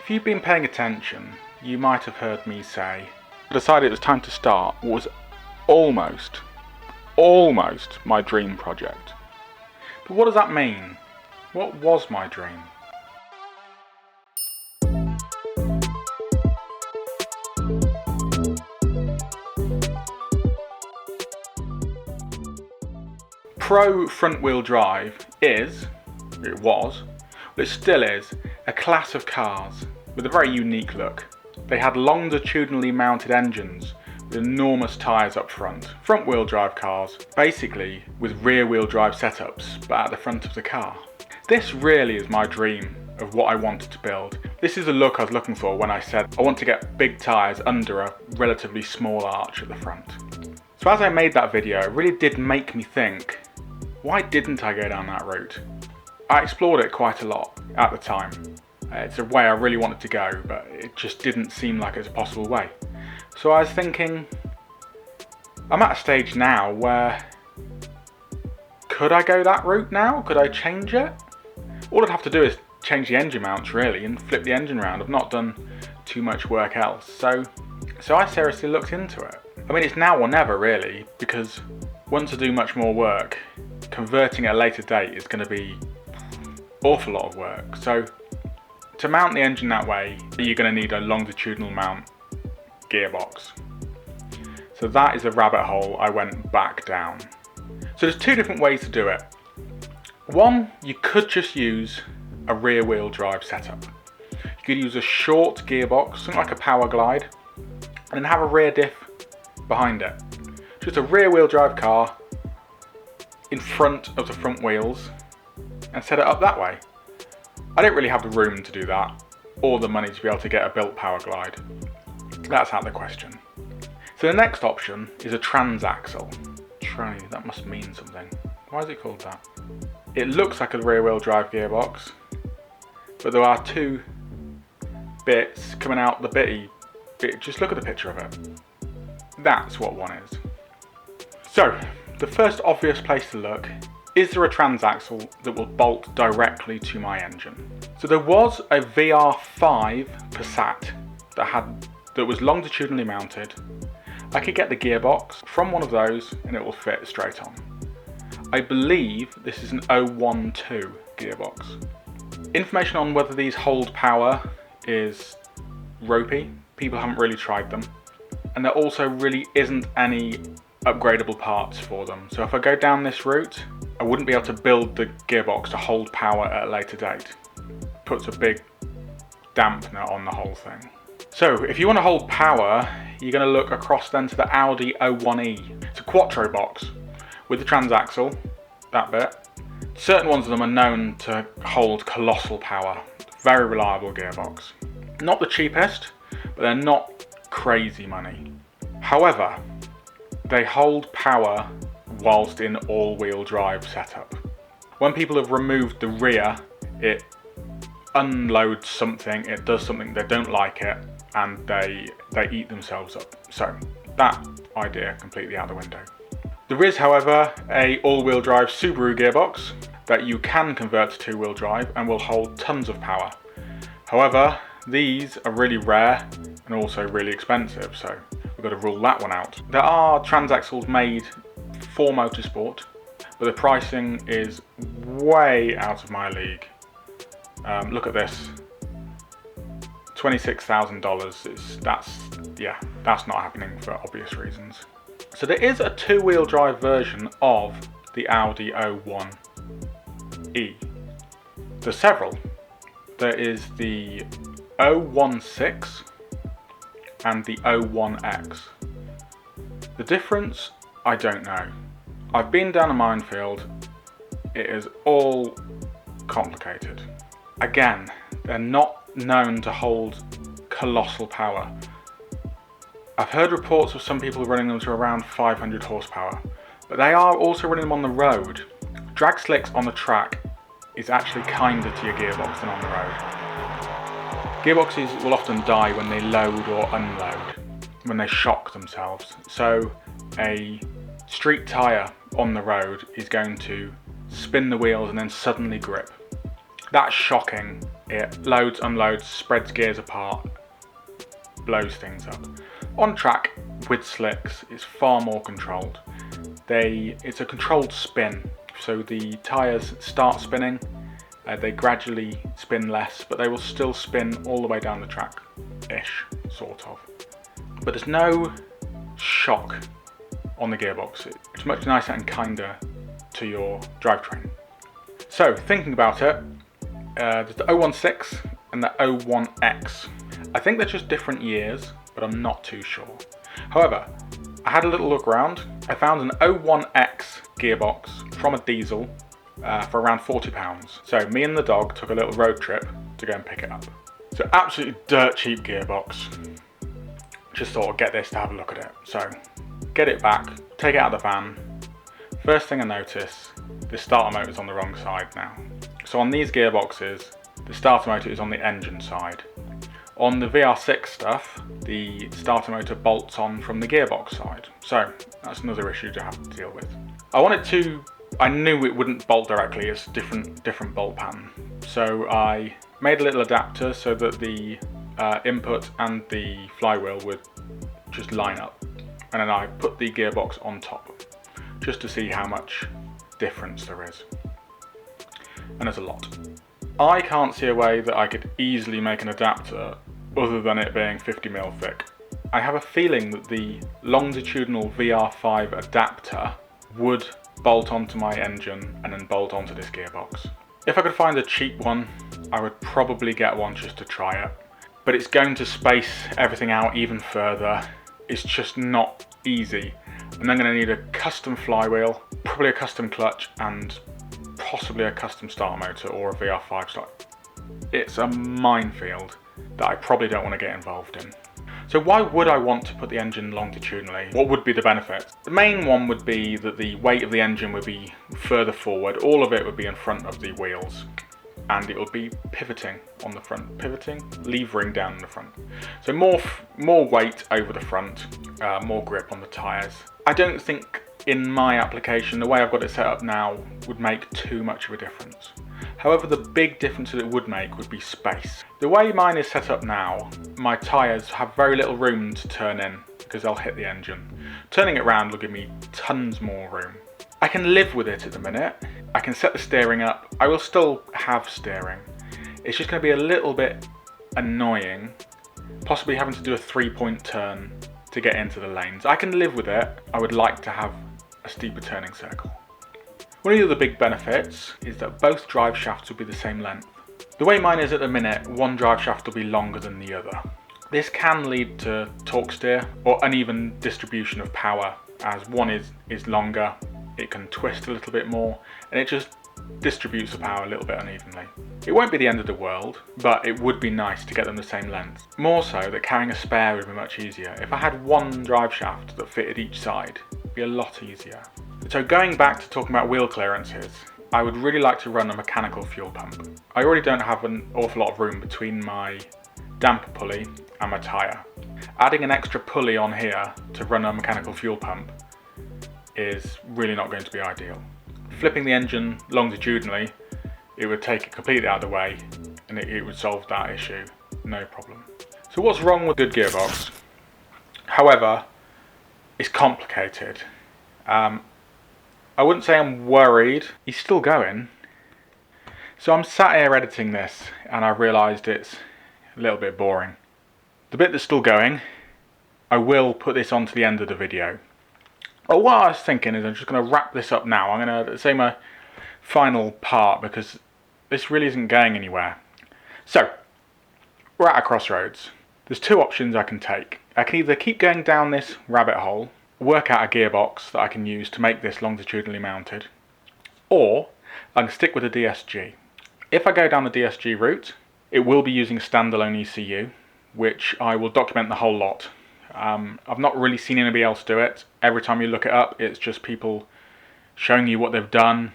If you've been paying attention, you might have heard me say I decided it was time to start what was almost my dream project. But what does that mean? What was my dream? Pro front wheel drive it still is, a class of cars with a very unique look. They had longitudinally mounted engines with enormous tyres up front. Front wheel drive cars, basically with rear wheel drive setups, but at the front of the car. This really is my dream of what I wanted to build. This is the look I was looking for when I said I want to get big tyres under a relatively small arch at the front. So as I made that video, it really did make me think, why didn't I go down that route? I explored it quite a lot at the time. It's a way I really wanted to go, but it just didn't seem like it's a possible way. So I was thinking, I'm at a stage now where, could I go that route now? Could I change it? All I'd have to do is change the engine mounts really and flip the engine around. I've not done too much work else. So I seriously looked into it. I mean, it's now or never really, because once I do much more work, converting at a later date is going to be an awful lot of work. So to mount the engine that way, you're going to need a longitudinal mount gearbox. So that is a rabbit hole I went back down. So there's two different ways to do it. One, you could just use a rear wheel drive setup. You could use a short gearbox, something like a power glide, and then have a rear diff behind it. Just a rear wheel drive car in front of the front wheels and set it up that way. I didn't really have the room to do that or the money to be able to get a built power glide. That's out of the question. So the next option is a transaxle. That must mean something. Why is it called that? It looks like a rear wheel drive gearbox, but there are two bits coming out the bitty bit. Just look at the picture of it. That's what one is. So the first obvious place to look, is there a transaxle that will bolt directly to my engine? So there was a VR5 Passat that was longitudinally mounted. I could get the gearbox from one of those and it will fit straight on. I believe this is an 012 gearbox. Information on whether these hold power is ropey. People haven't really tried them. And there also really isn't any upgradable parts for them. So if I go down this route, I wouldn't be able to build the gearbox to hold power at a later date. Puts a big dampener on the whole thing. So if you want to hold power, you're going to look across then to the Audi A1E. It's a quattro box with the transaxle, that bit. Certain ones of them are known to hold colossal power. Very reliable gearbox. Not the cheapest, but they're not crazy money. However, they hold power whilst in all-wheel drive setup. When people have removed the rear, it unloads something, it does something, they don't like it, and they eat themselves up. So that idea completely out the window. There is, however, a all-wheel drive Subaru gearbox that you can convert to two-wheel drive and will hold tons of power. However, these are really rare and also really expensive, so we've got to rule that one out. There are transaxles made for motorsport, but the pricing is way out of my league. Look at this, $26,000. That's not happening for obvious reasons. So there is a two-wheel drive version of the Audi A1E. There's several. There is the 016 and the 01X. The difference, I don't know. I've been down a minefield. It is all complicated. Again, they're not known to hold colossal power. I've heard reports of some people running them to around 500 horsepower, but they are also running them on the road. Drag slicks on the track is actually kinder to your gearbox than on the road. Gearboxes will often die when they load or unload, when they shock themselves. So a street tyre on the road is going to spin the wheels and then suddenly grip. That shocking It loads, unloads, spreads gears apart, blows things up. On track with slicks, it's far more controlled. It's a controlled spin, so the tyres start spinning, they gradually spin less, but they will still spin all the way down the track-ish, sort of. But there's no shock on the gearbox. It's much nicer and kinder to your drivetrain. So, thinking about it, there's the 016 and the 01X. I think they're just different years, but I'm not too sure. However, I had a little look around. I found an 01X gearbox from a diesel for around £40. So me and the dog took a little road trip to go and pick it up. So absolutely dirt cheap gearbox. Just thought I'd get this to have a look at it. So get it back, take it out of the van. First thing I notice, the starter motor is on the wrong side now. So on these gearboxes, the starter motor is on the engine side. On the VR6 stuff, the starter motor bolts on from the gearbox side. So that's another issue to have to deal with. I knew it wouldn't bolt directly, it's different bolt pattern. So I made a little adapter so that the input and the flywheel would just line up. And then I put the gearbox on top, just to see how much difference there is. And there's a lot. I can't see a way that I could easily make an adapter other than it being 50mm thick. I have a feeling that the longitudinal VR5 adapter would bolt onto my engine and then bolt onto this gearbox. If I could find a cheap one, I would probably get one just to try it. But it's going to space everything out even further. It's just not easy. And I'm going to need a custom flywheel, probably a custom clutch, and possibly a custom starter motor or a VR5 start. It's a minefield that I probably don't want to get involved in. So why would I want to put the engine longitudinally? What would be the benefit? The main one would be that the weight of the engine would be further forward. All of it would be in front of the wheels. And it would be pivoting on the front. Levering down the front. So more weight over the front, more grip on the tyres. I don't think in my application, the way I've got it set up now, would make too much of a difference. However, the big difference that it would make would be space. The way mine is set up now, my tyres have very little room to turn in because they'll hit the engine. Turning it round will give me tons more room. I can live with it at the minute. I can set the steering up. I will still have steering. It's just going to be a little bit annoying, possibly having to do a 3-point turn to get into the lanes. I can live with it. I would like to have a steeper turning circle. One of the other big benefits is that both drive shafts will be the same length. The way mine is at the minute, one drive shaft will be longer than the other. This can lead to torque steer or uneven distribution of power, as one is longer, it can twist a little bit more, and it just distributes the power a little bit unevenly. It won't be the end of the world, but it would be nice to get them the same length. More so that carrying a spare would be much easier. If I had one drive shaft that fitted each side, it'd be a lot easier. So going back to talking about wheel clearances, I would really like to run a mechanical fuel pump. I already don't have an awful lot of room between my damper pulley and my tyre. Adding an extra pulley on here to run a mechanical fuel pump is really not going to be ideal. Flipping the engine longitudinally, it would take it completely out of the way and it would solve that issue, no problem. So what's wrong with good gearbox? However, it's complicated. I wouldn't say I'm worried. He's still going. So I'm sat here editing this and I realised it's a little bit boring. The bit that's still going, I will put this onto the end of the video. But what I was thinking is I'm just going to wrap this up now. I'm going to say my final part because this really isn't going anywhere. So, we're at a crossroads. There's two options I can take. I can either keep going down this rabbit hole, work out a gearbox that I can use to make this longitudinally mounted, or I can stick with a DSG. If I go down the DSG route, it will be using a standalone ECU, which I will document the whole lot. I've not really seen anybody else do it. Every time you look it up, it's just people showing you what they've done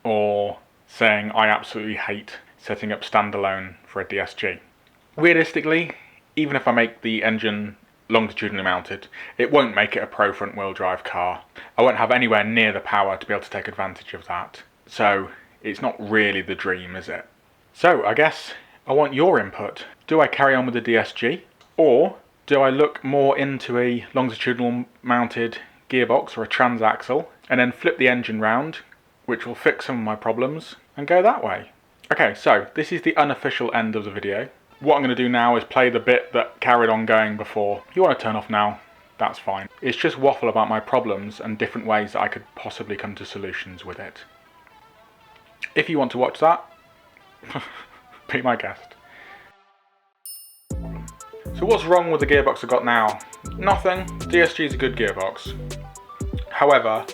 or saying, I absolutely hate setting up standalone for a DSG. Realistically, even if I make the engine longitudinally mounted, it won't make it a pro front wheel drive car. I won't have anywhere near the power to be able to take advantage of that. So it's not really the dream, is it? So I guess I want your input. Do I carry on with the DSG, or do I look more into a longitudinal mounted gearbox or a transaxle and then flip the engine round, which will fix some of my problems, and go that way? Okay, so this is the unofficial end of the video. What I'm going to do now is play the bit that carried on going before. If you want to turn off now, that's fine. It's just waffle about my problems and different ways that I could possibly come to solutions with it. If you want to watch that, be my guest. So what's wrong with the gearbox I've got now? Nothing. DSG is a good gearbox. However,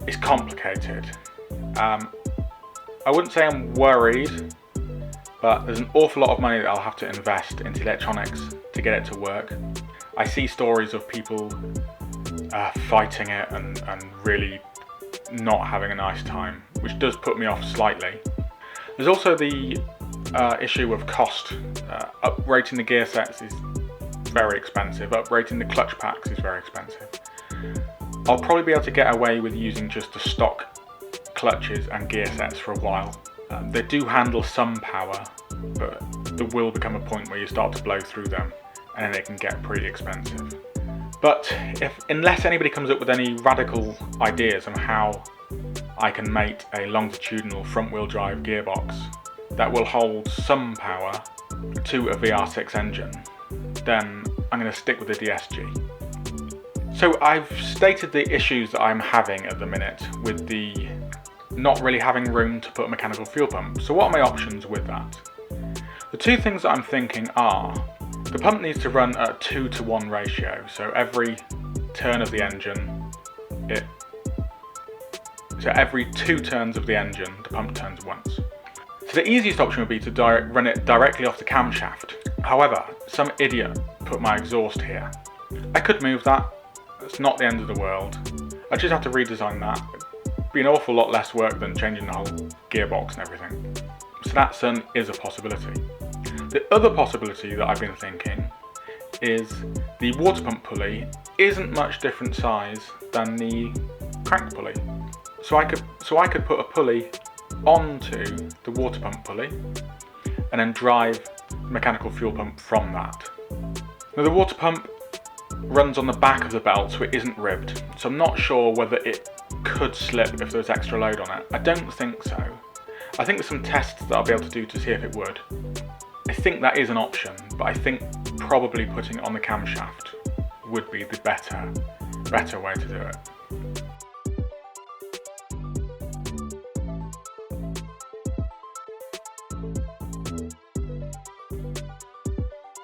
it's complicated. I wouldn't say I'm worried, but there's an awful lot of money that I'll have to invest into electronics to get it to work. I see stories of people fighting it and really not having a nice time, which does put me off slightly. There's also the issue of cost. Uprating the gear sets is very expensive. Uprating the clutch packs is very expensive. I'll probably be able to get away with using just the stock clutches and gear sets for a while. They do handle some power, but there will become a point where you start to blow through them and then it can get pretty expensive. But unless anybody comes up with any radical ideas on how I can mate a longitudinal front wheel drive gearbox that will hold some power to a VR6 engine, then I'm going to stick with the DSG. So I've stated the issues that I'm having at the minute with the not really having room to put a mechanical fuel pump. So what are my options with that? The two things that I'm thinking are, the pump needs to run at a 2-to-1 ratio. So every turn of the engine, every 2 turns of the engine, the pump turns once. So the easiest option would be to run it directly off the camshaft. However, some idiot put my exhaust here. I could move that. It's not the end of the world. I just have to redesign that. It'd be an awful lot less work than changing the whole gearbox and everything. So that certainly is a possibility. The other possibility that I've been thinking is the water pump pulley isn't much different size than the crank pulley. So I could put a pulley onto the water pump pulley and then drive the mechanical fuel pump from that. Now the water pump runs on the back of the belt, so it isn't ribbed, so I'm not sure whether it could slip if there's extra load on it. I don't think so. I think there's some tests that I'll be able to do to see if it would. I think that is an option, but I think probably putting it on the camshaft would be the better way to do it.